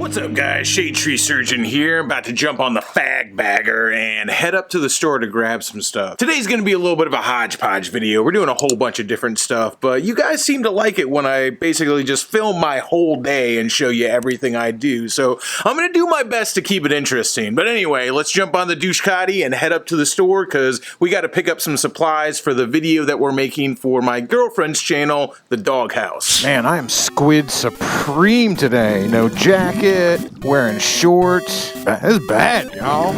What's up, guys? Shadetree Surgeon here, about to jump on the fag bagger and head up to the store to grab some stuff. Today's gonna be a little bit of a hodgepodge video. We're doing a whole bunch of different stuff, but you guys seem to like it when I basically just film my whole day and show you everything I do, so I'm gonna do my best to keep it interesting. But anyway, let's jump on the douchecati and head up to the store, because we gotta pick up some supplies for the video that we're making for my girlfriend's channel, The Doghouse. Man, I am squid supreme today. No jacket, wearing shorts. That's bad, y'all.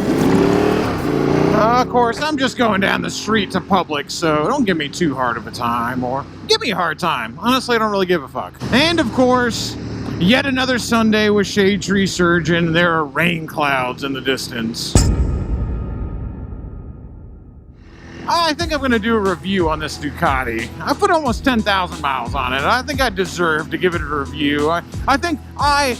Of course, I'm just going down the street to Publix, so don't give me too hard of a time, or give me a hard time. Honestly, I don't really give a fuck. And of course, yet another Sunday with Shadetree Surgeon. There are rain clouds in the distance. I think I'm going to do a review on this Ducati. I put almost 10,000 miles on it. I think I deserve to give it a review. I think I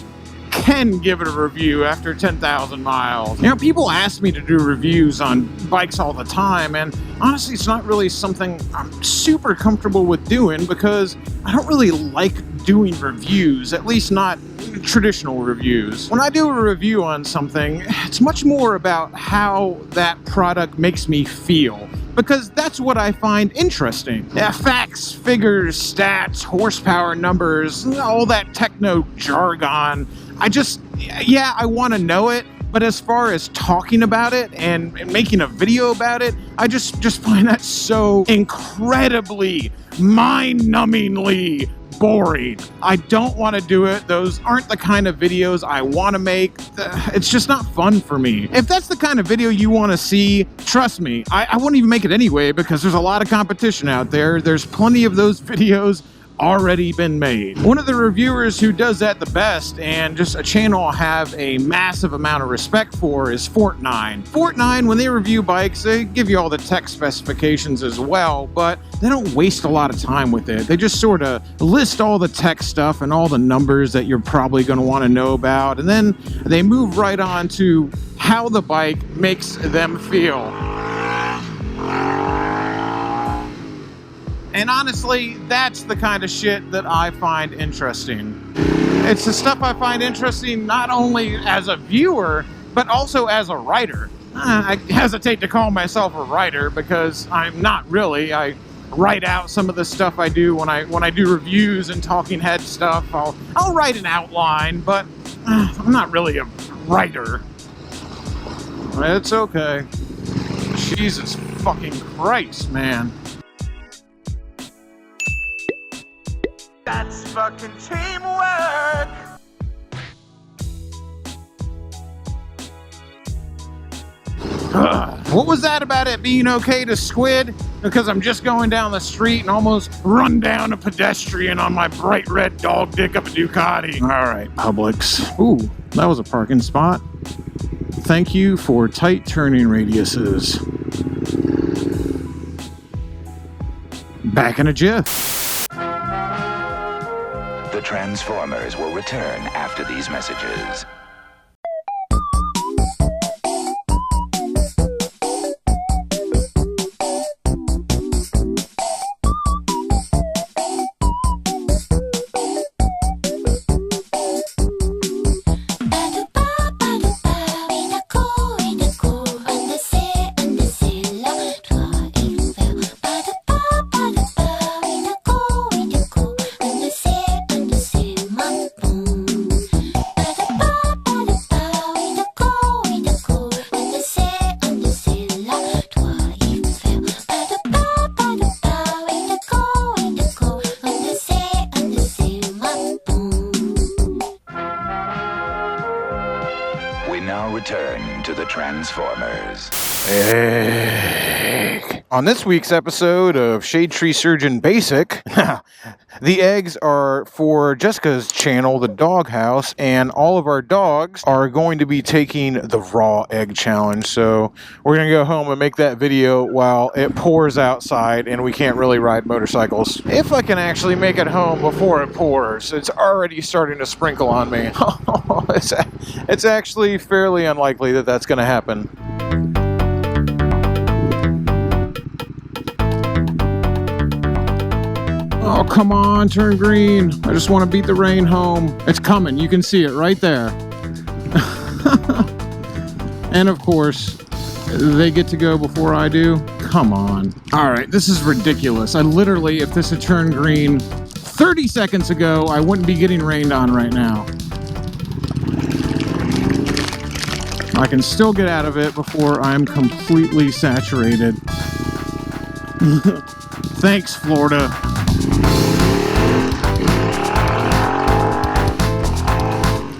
can give it a review after 10,000 miles. You know, people ask me to do reviews on bikes all the time, and honestly, it's not really something I'm super comfortable with doing, because I don't really like doing reviews, at least not traditional reviews. When I do a review on something, it's much more about how that product makes me feel, because that's what I find interesting. Yeah, facts, figures, stats, horsepower numbers, all that techno jargon. I want to know it, but as far as talking about it and making a video about it, I just find that so incredibly, mind-numbingly boring. I don't want to do it. Those aren't the kind of videos I want to make. It's just not fun for me. If that's the kind of video you want to see, trust me, I won't even make it anyway, because there's a lot of competition out there. There's plenty of those videos already been made. One of the reviewers who does that the best, and just a channel I have a massive amount of respect for, is Fortnine. Fortnine, when they review bikes, they give you all the tech specifications as well, but they don't waste a lot of time with it. They just sort of list all the tech stuff and all the numbers that you're probably going to want to know about, and then they move right on to how the bike makes them feel. And honestly, that's the kind of shit that I find interesting. It's the stuff I find interesting not only as a viewer, but also as a writer. I hesitate to call myself a writer, because I'm not really. I write out some of the stuff I do when I do reviews and talking head stuff. I'll write an outline, but I'm not really a writer. It's okay. Jesus fucking Christ, man. That's fucking teamwork! What was that about it being okay to squid? Because I'm just going down the street and almost run down a pedestrian on my bright red dog dick of a Ducati. Alright, Publix. Ooh, that was a parking spot. Thank you for tight turning radiuses. Back in a jiff. The Transformers will return after these messages. Now return to the Transformers. Egg. On this week's episode of Shadetree Surgeon Basic, the eggs are for Jessica's channel, The Doghouse, and all of our dogs are going to be taking the raw egg challenge. So we're going to go home and make that video while it pours outside and we can't really ride motorcycles. If I can actually make it home before it pours. It's already starting to sprinkle on me. It's actually fairly unlikely that that's going to happen. Oh, come on, turn green. I just want to beat the rain home. It's coming. You can see it right there. And of course, they get to go before I do? Come on. All right, this is ridiculous. I literally, if this had turned green 30 seconds ago, I wouldn't be getting rained on right now. I can still get out of it before I'm completely saturated. Thanks, Florida.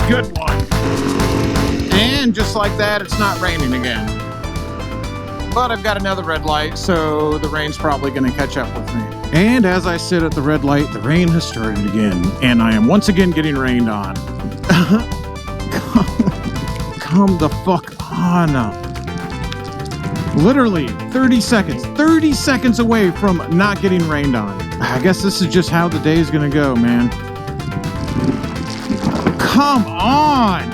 Good one. And just like that, it's not raining again. But I've got another red light, so the rain's probably going to catch up with me. And as I sit at the red light, the rain has started again, and I am once again getting rained on. Come the fuck on. Literally 30 seconds away from not getting rained on. I guess this is just how the day is going to go, man. Come on.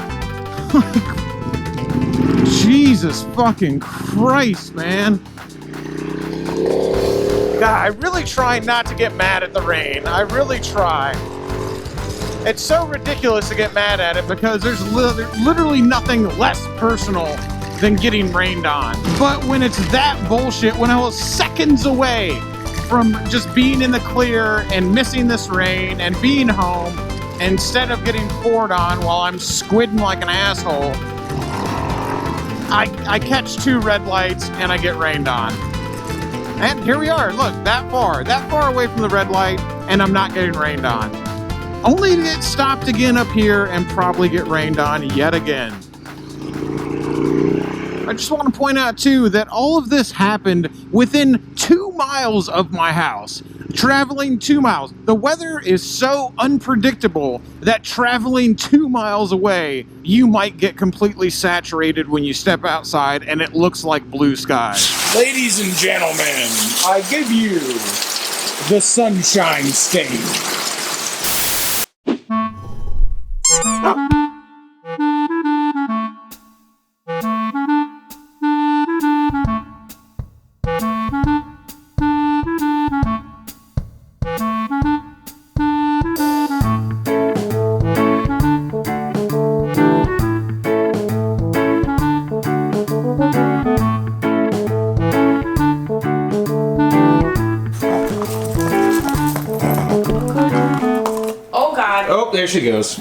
Jesus fucking Christ, man. God, I really try not to get mad at the rain. I really try. It's so ridiculous to get mad at it because there's literally nothing less personal than getting rained on. But when it's that bullshit, when I was seconds away from just being in the clear and missing this rain and being home, instead of getting poured on while I'm squidding like an asshole, I catch two red lights and I get rained on. And here we are, look, that far away from the red light, and I'm not getting rained on. Only to get stopped again up here and probably get rained on yet again. I just want to point out too that all of this happened within 2 miles of my house. Traveling 2 miles. The weather is so unpredictable that traveling 2 miles away, you might get completely saturated when you step outside and it looks like blue skies. Ladies and gentlemen, I give you the Sunshine State. Oh, there she goes.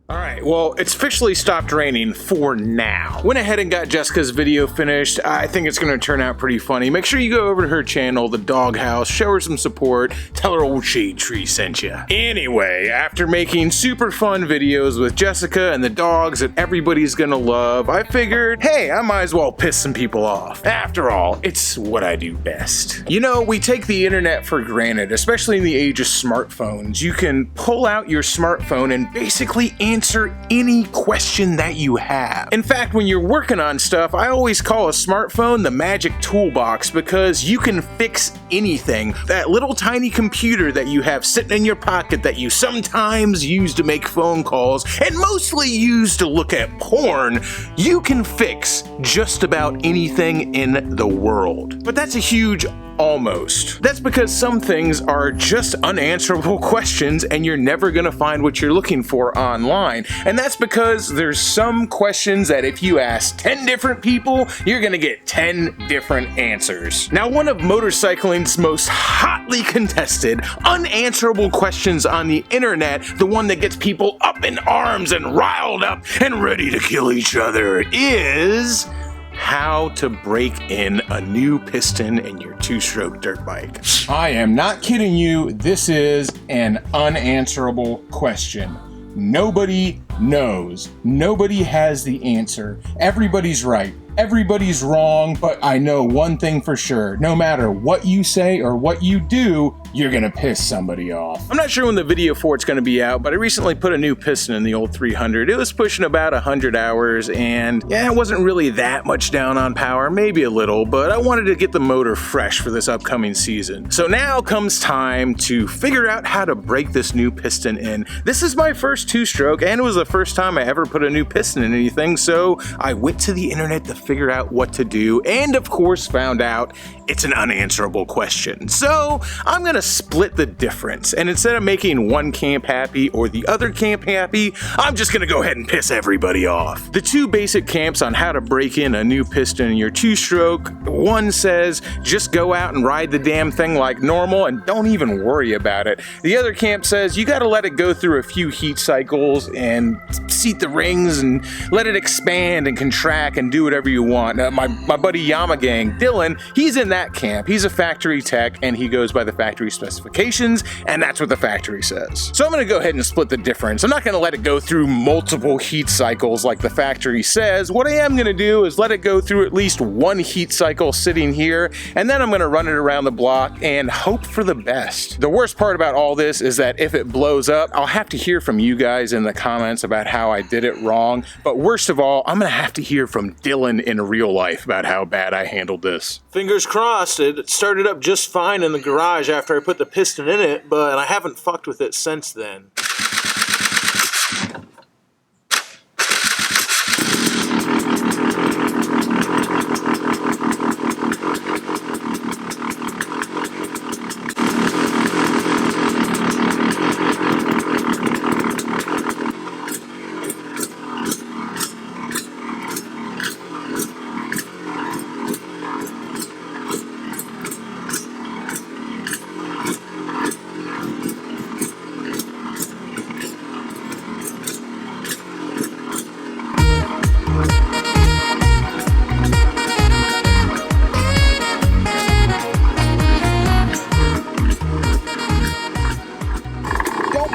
Alright, well, it's officially stopped raining for now. Went ahead and got Jessica's video finished. I think it's going to turn out pretty funny. Make sure you go over to her channel, The Doghouse, show her some support, tell her old Shade Tree sent you. Anyway, after making super fun videos with Jessica and the dogs that everybody's going to love, I figured, hey, I might as well piss some people off. After all, it's what I do best. You know, we take the internet for granted, especially in the age of smartphones. You can pull out your smartphone and basically answer any question that you have. In fact, when you're working on stuff, I always call a smartphone the magic toolbox because you can fix anything. That little tiny computer that you have sitting in your pocket that you sometimes use to make phone calls and mostly use to look at porn, you can fix just about anything in the world. But that's a huge almost. That's because some things are just unanswerable questions and you're never gonna find what you're looking for online. And that's because there's some questions that if you ask 10 different people, you're gonna get 10 different answers. Now, one of motorcycling's most hotly contested, unanswerable questions on the internet, the one that gets people up in arms and riled up and ready to kill each other, is how to break in a new piston in your two-stroke dirt bike. I am not kidding you, this is an unanswerable question. Nobody knows. Nobody has the answer. Everybody's right. Everybody's wrong, but I know one thing for sure. No matter what you say or what you do, you're gonna piss somebody off. I'm not sure when the video for it's gonna be out, but I recently put a new piston in the old 300. It was pushing about 100 hours, and yeah, it wasn't really that much down on power, maybe a little, but I wanted to get the motor fresh for this upcoming season. So now comes time to figure out how to break this new piston in. This is my first two-stroke, and it was the first time I ever put a new piston in anything, so I went to the internet to figure out what to do, and of course found out it's an unanswerable question. So I'm gonna split the difference. And instead of making one camp happy or the other camp happy, I'm just gonna go ahead and piss everybody off. The two basic camps on how to break in a new piston in your two-stroke, one says just go out and ride the damn thing like normal and don't even worry about it. The other camp says you gotta let it go through a few heat cycles and seat the rings and let it expand and contract and do whatever you want. My buddy Yama Gang, Dylan, he's in that camp. He's a factory tech and he goes by the factory specifications, and that's what the factory says. So I'm gonna go ahead and split the difference. I'm not gonna let it go through multiple heat cycles like the factory says. What I am gonna do is let it go through at least one heat cycle sitting here, and then I'm gonna run it around the block and hope for the best. The worst part about all this is that if it blows up, I'll have to hear from you guys in the comments about how I did it wrong. But worst of all, I'm gonna have to hear from Dylan in real life about how bad I handled this. Fingers crossed, it started up just fine in the garage after I put the piston in it, but I haven't fucked with it since then.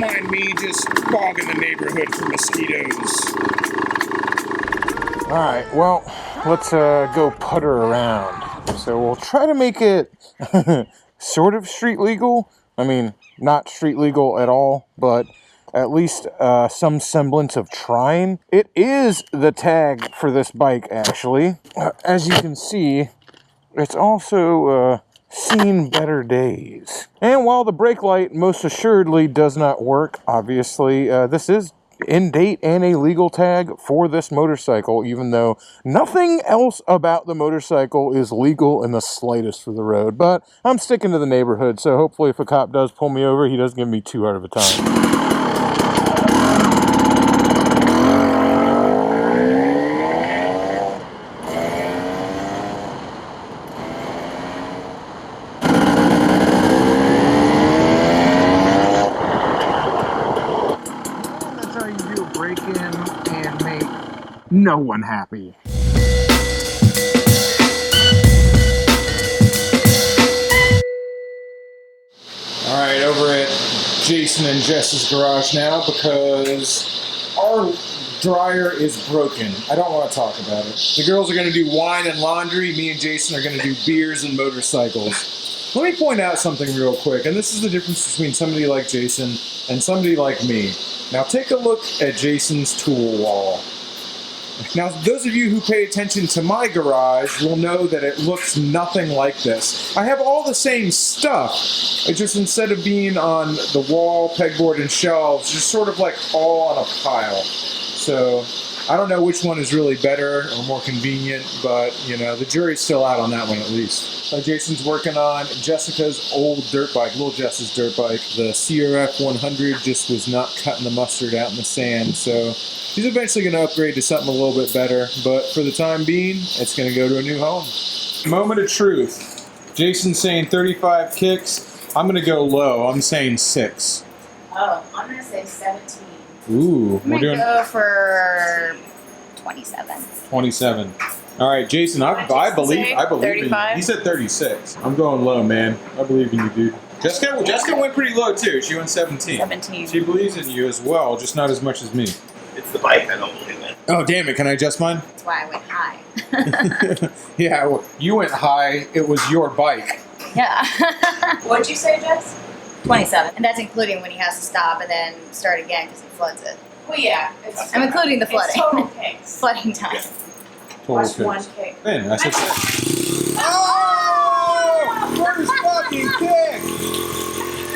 Mind me just fogging the neighborhood for mosquitoes. Alright, well, let's go putter around. So we'll try to make it sort of street legal. I mean, not street legal at all, but at least some semblance of trying. It is the tag for this bike, actually. As you can see, it's also seen better days. And while the brake light most assuredly does not work, obviously, this is in date and a legal tag for this motorcycle, even though nothing else about the motorcycle is legal in the slightest for the road. But I'm sticking to the neighborhood, so hopefully if a cop does pull me over, he doesn't give me too hard of a time. No one happy. Alright, over at Jason and Jess's garage now because our dryer is broken. I don't want to talk about it. The girls are going to do wine and laundry. Me and Jason are going to do beers and motorcycles. Let me point out something real quick, and this is the difference between somebody like Jason and somebody like me. Now take a look at Jason's tool wall. Now, those of you who pay attention to my garage will know that it looks nothing like this. I have all the same stuff. It just, instead of being on the wall, pegboard, and shelves, just sort of like all on a pile. So, I don't know which one is really better or more convenient, but, you know, the jury's still out on that one at least. Jason's working on Jessica's old dirt bike, little Jess's dirt bike. The CRF 100 just was not cutting the mustard out in the sand, so he's eventually going to upgrade to something a little bit better, but for the time being, it's going to go to a new home. Moment of truth. Jason's saying 35 kicks. I'm going to go low. I'm saying 6. Oh, I'm going to say 17. Ooh, I'm going to go for 27. 27. All right, Jason, I believe in you. 35? He said 36. I'm going low, man. I believe in you, dude. Jessica went pretty low, too. She went 17. 17. She believes in you as well, just not as much as me. It's the bike I don't believe in. Oh, damn it. Can I adjust mine? That's why I went high. Yeah, well, you went high. It was your bike. Yeah. What'd you say, Jess? 27. And that's including when he has to stop and then start again because he floods it. Well, yeah. I'm including the flooding. It's total kicks. Flooding time. Plus Total one fix. kick. Man, I said 6. Oh! First fucking kick!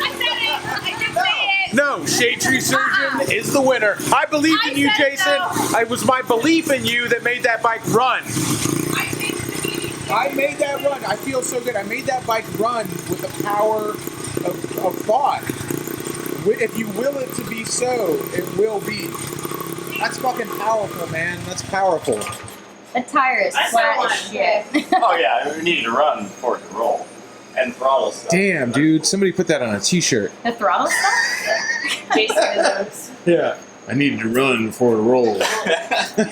I said it! I did say it! No, Shade Tree Surgeon is the winner. I believe in you, said Jason. no. It was my belief in you that made that bike run. I made that run. I feel so good. I made that bike run with the power of thought. If you will it to be so, it will be. That's fucking powerful, man. That's powerful. The tire is flat as shit. Oh yeah, we needed to run before it could roll. And throttle stuff. Damn, dude. Somebody put that on a t-shirt. The throttle stuff? Jason is Yeah. I needed to run before it rolled. gonna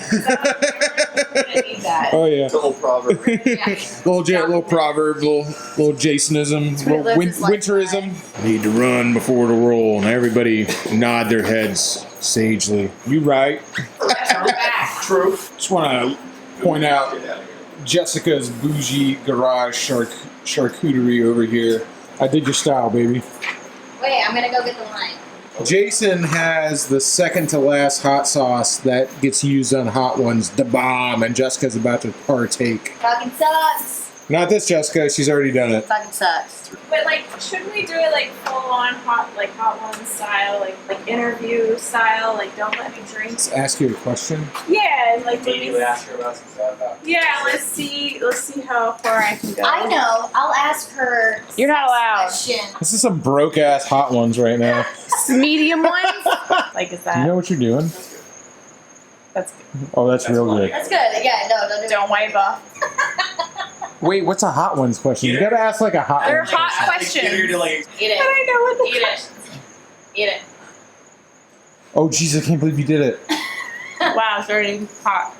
need that. Oh, yeah. It's a little proverb. Little proverb, little Jasonism, what he lives his life winterism. Need to run before the roll, and everybody nod their heads sagely. You right. True. Just want to point out Get out of here. Jessica's bougie garage charcuterie over here. I dig your style, baby. Wait, I'm gonna go get the line. Jason has the second to last hot sauce that gets used on Hot Ones, the bomb, and Jessica's about to partake. Fucking sucks. Not this Jessica, she's already done it. Fucking sucks. But like, shouldn't we do it like full on hot one style, like interview style, like don't let me drink? Let's ask you a question. Yeah, and like Need you ask her about some stuff. yeah, let's see how far I can go. I know. I'll ask her. You're not allowed. Question. This is some broke ass Hot Ones right now. Medium ones. Like is that? You know what you're doing? That's good. Oh, that's real good. That's good. Yeah, no, don't do Don't wipe off. Wait, what's a Hot Ones question? You gotta ask like a Hot They're Ones hot question. Get her questions. to like it. Eat I it. don't know what the Eat it. Eat it. Oh, jeez, I can't believe you did it. Wow, it's already hot.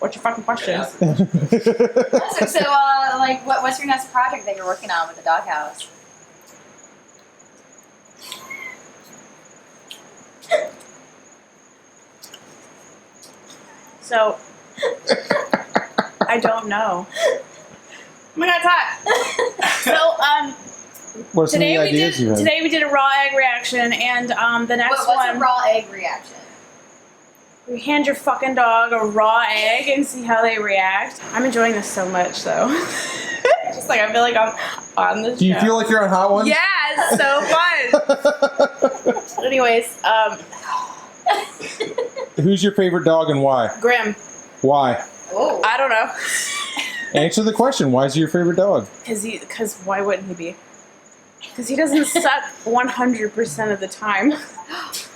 What's your fucking question? So, like, what's your next project that you're working on with the doghouse? So, I don't know. I'm gonna talk. So, What are some of the today we ideas you did have? today we did a raw egg reaction, and the next What's one a raw egg reaction? we hand your fucking dog a raw egg and see how they react. I'm enjoying this so much, though. Just like I feel like I'm on the show. Do you feel like you're on Hot Ones? Yeah, it's so fun. Anyways, Who's your favorite dog and why? Grim. Why? Oh. I don't know. Answer the question. Why is he your favorite dog? Because why wouldn't he be? Because he doesn't suck 100% of the time.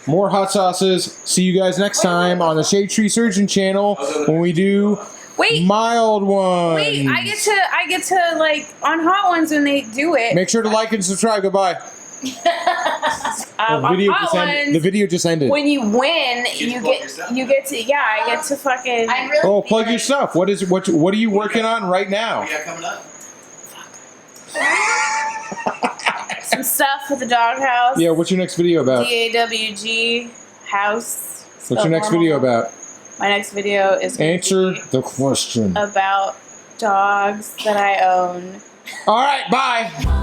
More hot sauces. See you guys next time on the Shade Tree Surgeon channel when we do Wait, mild ones. wait! I get to like on Hot Ones when they do it. Make sure to like and subscribe. Goodbye. On Hot The Ones, video just ended. when you win, You get to I get to fucking. I'm really Oh, plug feeling- your stuff. What are you working on right now? we got coming up. some stuff for the doghouse. Yeah, what's your next video about? DAWG house. What's your next video about? My next video is gonna Answer be the question. about dogs that I own. All right, bye.